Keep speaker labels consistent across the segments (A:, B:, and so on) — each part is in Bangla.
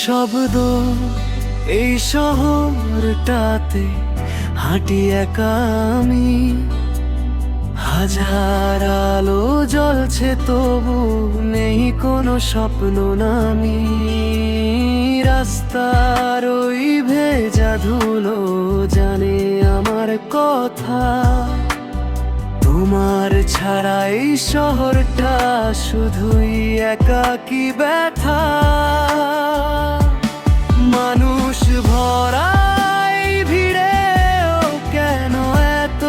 A: নিঃশব্দ এই শহরটাতে হাঁটি একা আমি। হাজার আলো জ্বলছে তবু নেই কোনো স্বপ্ন নামি। রাস্তার ওই ভেজা ধুলো জানে আমার কথা। তোমার ছাড়া এই শহরটা শুধুই একাকী ব্যথা। মানুষ ভরা এই ভিড়েও কেন এত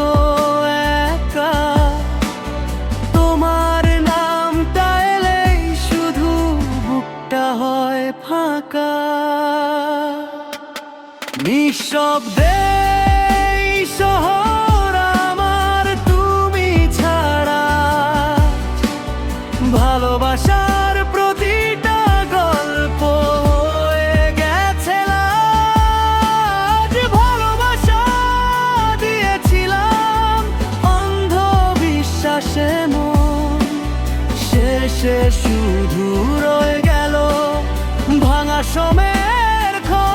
A: একা? তোমার নামটা এলেই শুধু বুকটা হয় ফাঁকা। নিঃশব্দে এই শহর আমার তুমি ছাড়া। ভালোবাসার প্রতিটা গল্প হয়ে গেছে লাজ। ভালোবাসা দিয়েছিলাম অন্ধ বিশ্বাসে মন, শেষে শুধু রয়ে গেল ভাঙা সময়ের ক্ষত।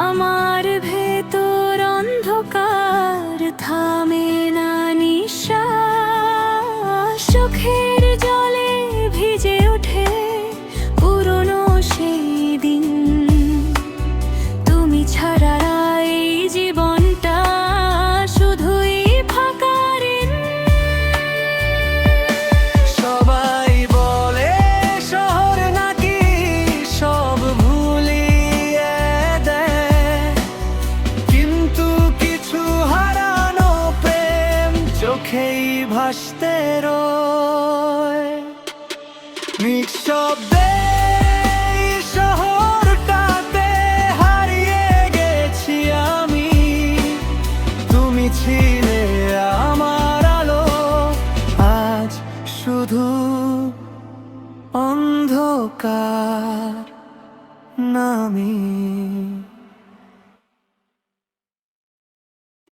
B: আমার ভেতর অন্ধকার থামে না নিঃশ্বাস। চোখের জলে ভিজে ওঠে পুরনো সেই দিন। তুমি ছাড়া এই জীবনটা শুধুই ফাঁকা ঋণ।
A: সবাই বলে শহর নাকি সব ভুলিয়ে দেয়, কিন্তু কিছু হারানো প্রেম চোখেই ভাসতে রয়। নিঃশব্দে এই শহরটাতে হারিয়ে গেছি আমি। তুমি ছিলে আমার আলো, আজ শুধু অন্ধকার নামি।